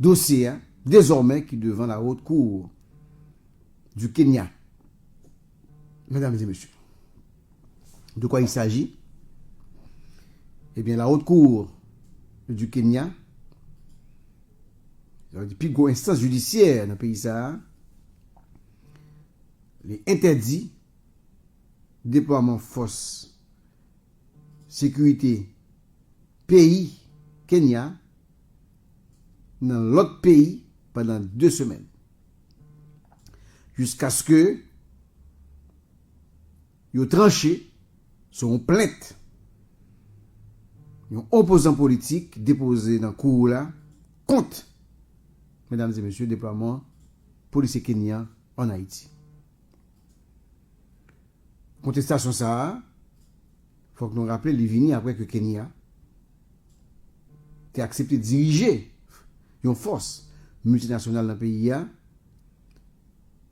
dossier, hein, désormais, qui est devant la haute cour du Kenya. Mesdames et messieurs, de quoi il s'agit? Eh bien, la haute cour du Kenya, la plus grosse instance judiciaire dans le pays, ça, les interdit déploiement force sécurité pays Kenya dans l'autre pays pendant 2 semaines. Jusqu'à ce que ils tranché sur une plainte un opposant politique déposé dans le cours là contre, mesdames et messieurs, le déploiement policier kenyan en Haïti. Contestation ça, il faut que nous rappelions, il vient après que Kenya a accepté de diriger une force multinationale dans le pays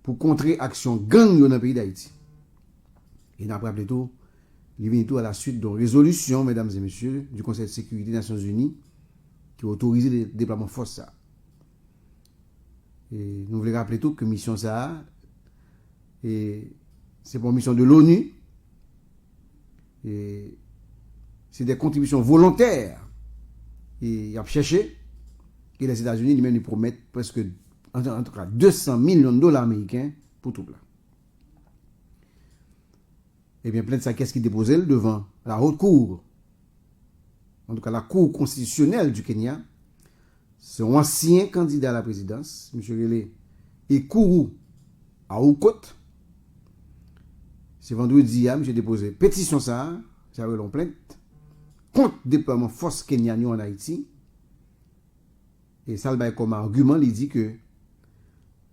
pour contrer action gang dans le pays d'Haïti. Et nous rappelons tout, il vient tout à la suite d'une résolution, mesdames et messieurs, du Conseil de sécurité des Nations Unies qui a autorisé le déploiement de force ça. Et nous voulons rappeler tout que mission ça, et c'est pour une mission de l'ONU, et c'est des contributions volontaires, et il a cherché, et les États-Unis lui-même nous promettent presque, en tout cas, 200 millions de dollars américains pour tout là. Et bien, plein de ça, qu'est-ce qui déposait devant la haute cour, en tout cas la cour constitutionnelle du Kenya, c'est un ancien candidat à la présidence, M. Relé Ekuru Aoukot. C'est vendredi, M. déposé pétition ça, ça a une plainte, contre le déploiement force kenyane en Haïti. Et ça, comme argument, il dit que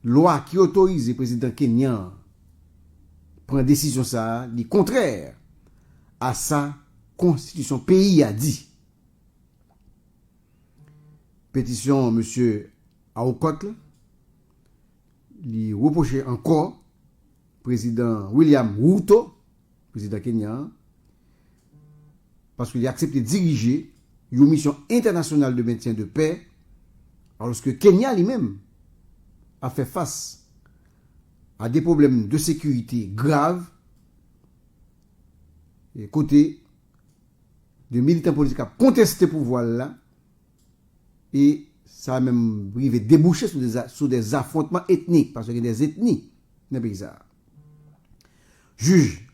loi qui autorise le président kenyan prend décision ça, dit contraire à sa constitution pays a dit. Pétition M. Aoukot, il reprochait encore président William Ruto, président kenyan, parce qu'il a accepté de diriger une mission internationale de maintien de paix, alors que Kenya lui-même a fait face à des problèmes de sécurité graves, et côté de militants politiques à contester le pouvoir là, et ça a même privé débouché sur des affrontements ethniques, parce qu'il y a des ethnies dans le pays. Juge,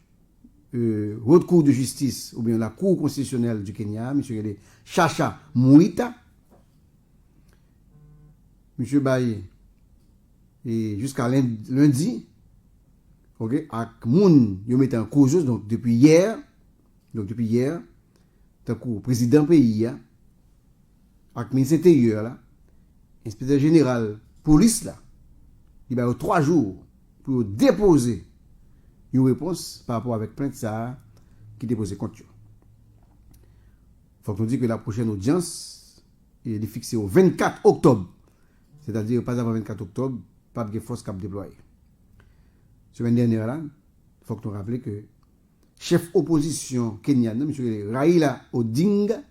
haute cour de justice, ou bien la cour constitutionnelle du Kenya, M. Chacha Mouita, M. Baye, et jusqu'à lundi, ok, ak moun yo mette en cause, donc depuis hier, tant que président pays, ak ministre intérieur là, inspecteur général, police là, il va y avoir 3 jours pour déposer une réponse par rapport avec plainte ça qui déposé contre eux. Faut qu'on dise que la prochaine audience est fixée au 24 octobre. C'est-à-dire pas avant 24 octobre, pas de force cap déployée. Semaine dernière là, faut que nous rappelions que chef opposition kenyane, M. Raila Odinga,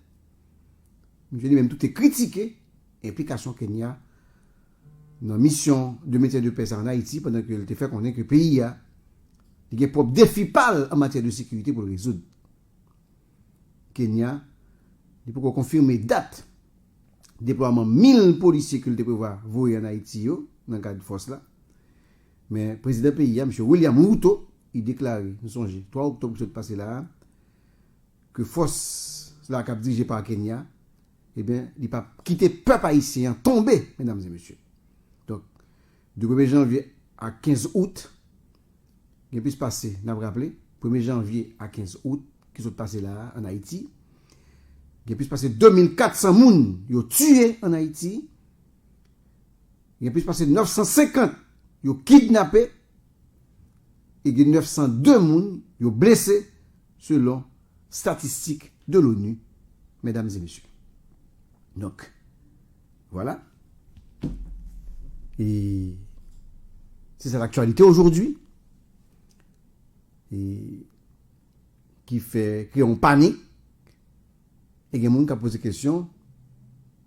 M. lui-même tout est critiqué implication Kenya dans la mission de maintien de paix en Haïti pendant qu'il était fait connaître que le pays a des propres défis en matière de sécurité pour le résoudre. Kenya, il faut confirmer date déploiement 1000 policiers que le prévoit voyer en Haïti dans le cadre de force là. Mais le président pays, M. William Ruto, il déclaré, nous songez, 3 octobre qui passé là, que force là qui est dirigée par Kenya, eh bien, il n'a pas quitté le peuple haïtien, tombé, mesdames et messieurs. Donc, du 1er janvier à 15 août, il puisse passer, n'a pas rappelé, 1er janvier à 15 août, qui sont passés là en Haïti, il puisse passer 2400 moun qui ont tué en Haïti, il puisse passer 950 qui ont kidnappé, et 902 moun qui ont blessé selon statistiques de l'ONU, mesdames et messieurs. Donc, voilà. Et c'est ça l'actualité aujourd'hui. Et qui ont panique. Et il y a des gens qui ont posé la question,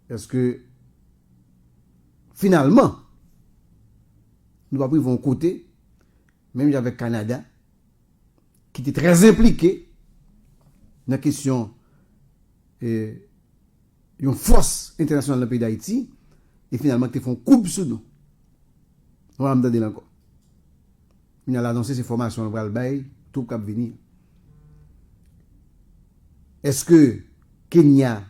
est-ce que finalement, nous pas pris un côté, même avec Canada, qui était très impliqué dans la question d'une force internationale dans le pays d'Haïti, et finalement, qui font coupe sous nous. On va me donner encore. Il a annoncé ces formations, on va le bail, tout cap venir. Est-ce que Kenya,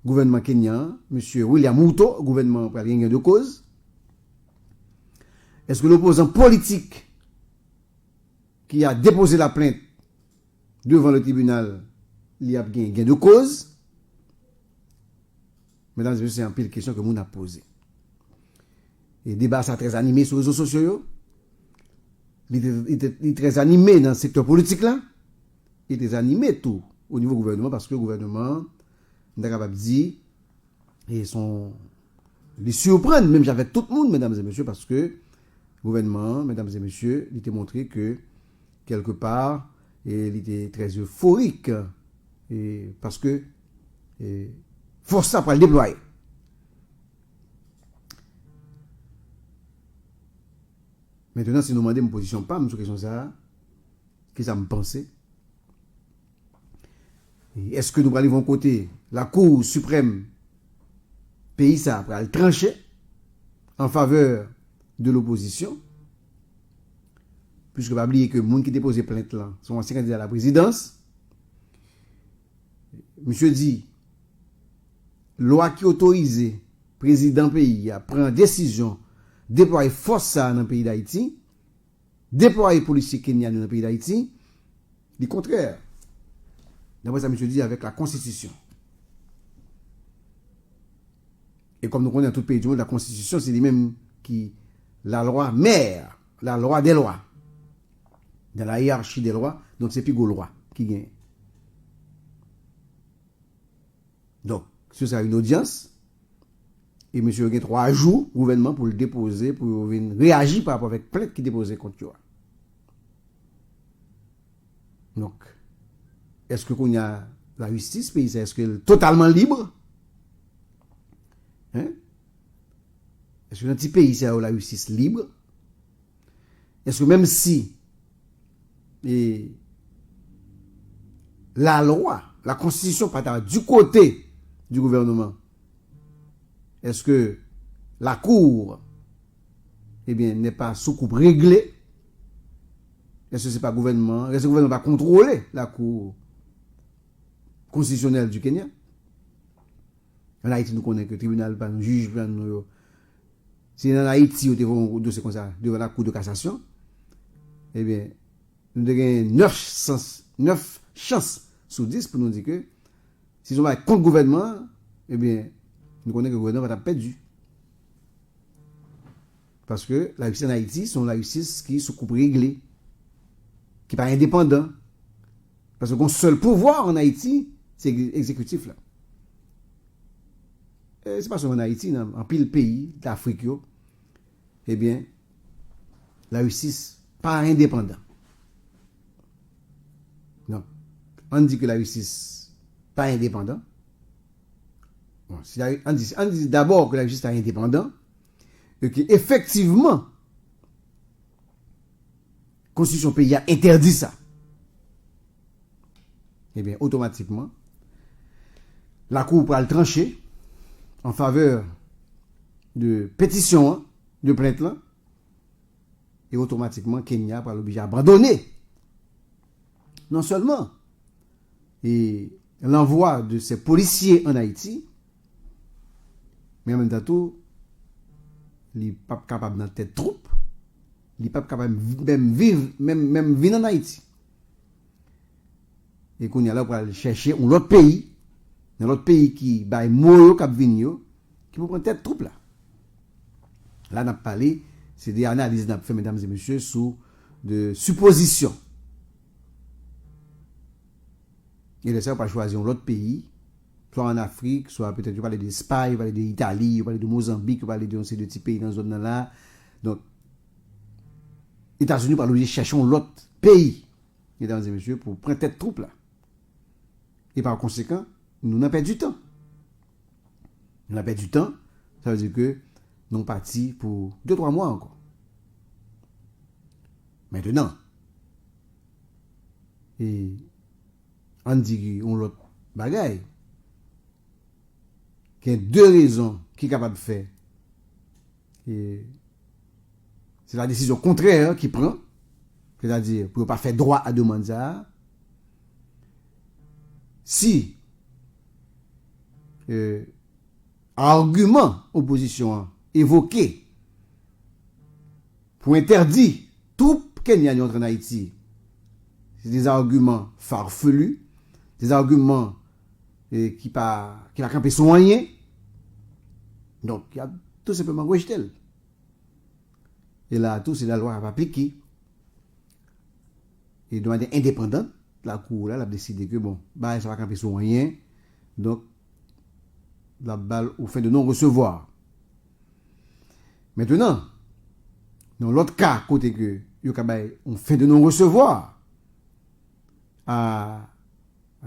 gouvernement kenyan, M. William Ruto, gouvernement pour rien de cause? Est-ce que l'opposant politique qui a déposé la plainte devant le tribunal, il y a gain de cause? Mesdames et messieurs, c'est un peu de questions que nous avons posées. Et le débat ça très animé sur les réseaux sociaux. Il est très animé dans le secteur politique là. Il est très animé tout au niveau du gouvernement parce que le gouvernement n'est pas capable de dire et les surprendre même j'avais tout le monde, mesdames et messieurs, parce que le gouvernement, mesdames et messieurs, il était montré que quelque part il était très euphorique et parce que force ça pour le déployer. Maintenant, si nous demandons une position pas, sur question ça, qu'est-ce que ça me pensait? Est-ce que nous allons côté la Cour suprême pays ça pour le trancher en faveur de l'opposition? Puisque pas oublier que les gens qui déposent plainte là sont anciens candidats à la présidence. Monsieur dit, loi qui autorise le président pays à prendre décision déployer force ça dans le pays d'Haïti, déployer policiers kenyans dans le pays d'Haïti, le contraire. D'après ça, monsieur dit, avec la Constitution. Et comme nous connaissons dans tout pays du monde, la Constitution, c'est lui-même qui, la loi mère, la loi des lois. Dans la hiérarchie des lois, donc c'est plus gros loi qui gagne. Donc, ce sera une audience. Et monsieur a 3 jours, gouvernement, pour le déposer, pour réagir par rapport avec plainte qui déposée contre toi. Donc, est-ce que qu'on y a la justice, pays, est-ce qu'elle est totalement libre? Hein? Est-ce que dans petit pays, c'est la justice libre? Est-ce que même si la loi, la constitution, pas du côté du gouvernement, est-ce que la Cour n'est pas sous coupe réglée? Est-ce que c'est pas gouvernement? Est-ce que le gouvernement va contrôler la Cour constitutionnelle du Kenya? En Haïti, nous connaissons que le tribunal, le juge, si en Haïti, vous avez un dossier comme ça devant la Cour de cassation, nous avons 9 chances sur 10 pour nous dire que si on va contre le gouvernement, nous connaissons que le gouvernement va être perdu. Parce que la justice en Haïti, c'est la justice qui est sous coupe réglée, qui n'est pas indépendant. Parce que le seul pouvoir en Haïti, c'est l'exécutif là. C'est pas seulement en Haïti, en pile pays d'Afrique, la justice pas indépendant. Non. On dit que la justice pas indépendant. Bon, on dit d'abord que la justice est indépendante et qu'effectivement, la Constitution pays a interdit ça. Automatiquement, la Cour pourra le trancher en faveur de pétition, de plainte là, et automatiquement, Kenya pourra l'obliger à abandonner. Non seulement l'envoi de ces policiers en Haïti, mais en même temps, il n'est pas capable dans tête troupe, il n'est pas capable même vivre, même vivre en Haïti. Et qu'on y a là pour aller chercher un autre pays, dans l'autre pays qui baille moyo cap vinyo, qui peut prendre tête troupe là. Là, on a parlé, c'est des analyses qu'on a fait, mesdames et messieurs, sous de suppositions. Et là, ça, on va choisir l'autre pays, soit en Afrique, soit peut-être, je parle d'Espagne, je parle d'Italie, je parle de Mozambique, je parle de ces deux petits pays dans cette zone-là. Donc, États-Unis, par l'objet, cherchons l'autre pays, mesdames et messieurs, pour prendre tête troupe là. Et par conséquent, nous n'avons pas perdu du temps. Nous n'avons pas perdu du temps, ça veut dire que non parti pour 2-3 mois encore. Maintenant, et on dit qu'on l'autre bagaille, qu'il y a 2 raisons qui est capable de faire. Et c'est la décision contraire qui prend, c'est-à-dire pour ne pas faire droit à demande ça. Si argument opposition évoqué pour interdire tout Kenyan entre en Haïti, c'est des arguments farfelus, des arguments qui va camper soigner. Donc, il y a tout simplement rejeté. Et là, tout, c'est la loi à appliquer. Et de manière indépendante, la Cour, là, elle a décidé que, bon, bah, ça va camper soigner. Donc, la balle au fait de non-recevoir. Maintenant, dans l'autre cas, côté que, on fait de non-recevoir, à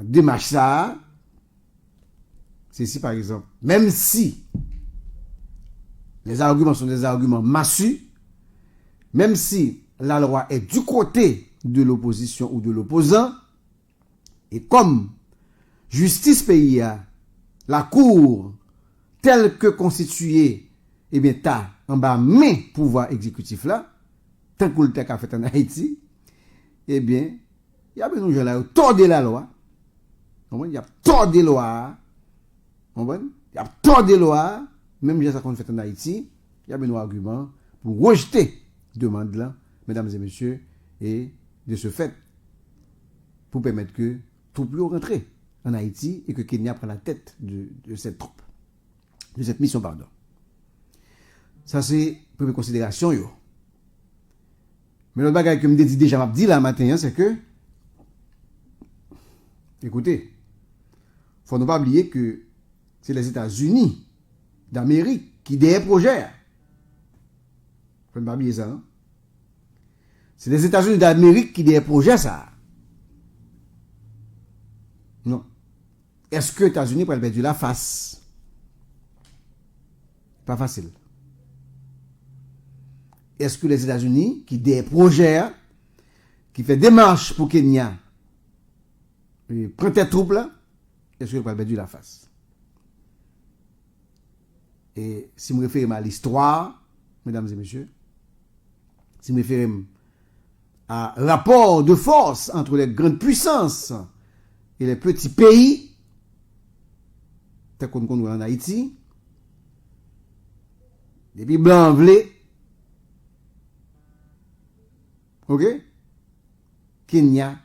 démarche ça, c'est si par exemple, même si les arguments sont des arguments massus, même si la loi est du côté de l'opposition ou de l'opposant, et comme justice pays, la cour telle que constituée, eh bien, t'as en bas mes pouvoirs exécutifs là, tant que le texte a fait en Haïti, eh bien, il y a besoin de gens là, tordre la loi. Il y a tordre des lois. Il y a tordre des lois. Même si ça qu'on fait en Haïti, il y a besoin d'arguments pour rejeter demande là, mesdames et messieurs, et de ce fait, pour permettre que tout puisse rentrer en Haïti et que Kenya prenne la tête de cette troupe, de cette mission, pardon. Ça, c'est première considération, yo. Mais l'autre bagage que je me dis déjà, m'a dit là matin, c'est que, écoutez, faut ne pas oublier que c'est les États-Unis d'Amérique qui des projets. Faut ne pas oublier ça, hein? C'est les États-Unis d'Amérique qui des projets, ça. Non. Est-ce que les États-Unis peuvent perdre la face? Pas facile. Est-ce que les États-Unis, qui des projets, qui fait des marches pour Kenya, prennent tes troupes là, est-ce qu'ils peuvent perdre la face? Et si je me réfère à l'histoire, mesdames et messieurs, si je me réfère à rapport de force entre les grandes puissances et les petits pays, tel qu'on connaît en Haïti, depuis Blanc-Vlé, ok, Kenya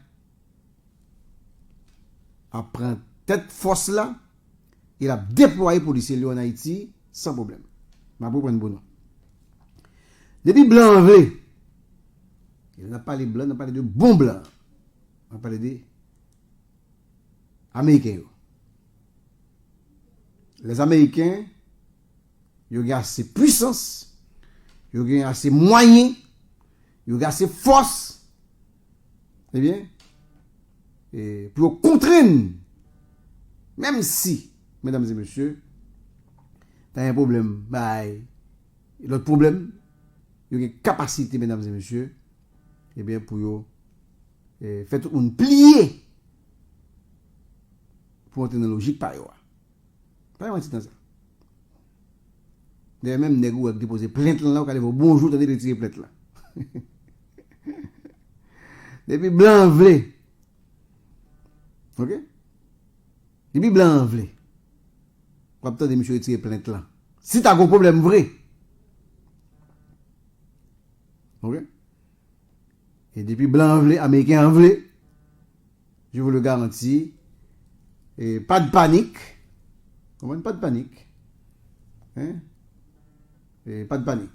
apprend cette force là, il a déployé policiers en Haïti sans problème. Ma pour prendre bon nom. Depuis Blanc-Vlé, il n'a pas parlé blanc, il n'a pas parlé de bons blancs. On a parlé des Américains. Les Américains, ils ont assez puissance, ils ont assez moyens, ils ont assez force, eh bien, et pour contraindre, même si, mesdames et messieurs, tu as un problème, l'autre problème, il y a une capacité, mesdames et messieurs, eh bien, pour faire tout le monde plier pour entrer dans la logique par eux. Pas un petit temps ça. D'ailleurs, même les gens qui déposent plainte là, vous allez voir bonjour, vous allez retirer plainte là. Depuis Blanc-Vlé. Ok? Depuis Blanc-Vlé. Vous avez de monsieur retirer plainte là. Si tu as un problème vrai. Ok? Et depuis Blanc-Vlé, Américain Vlé, je vous le garantis, et pas de panique. Comment? Pas de panique. Hein? Et pas de panique.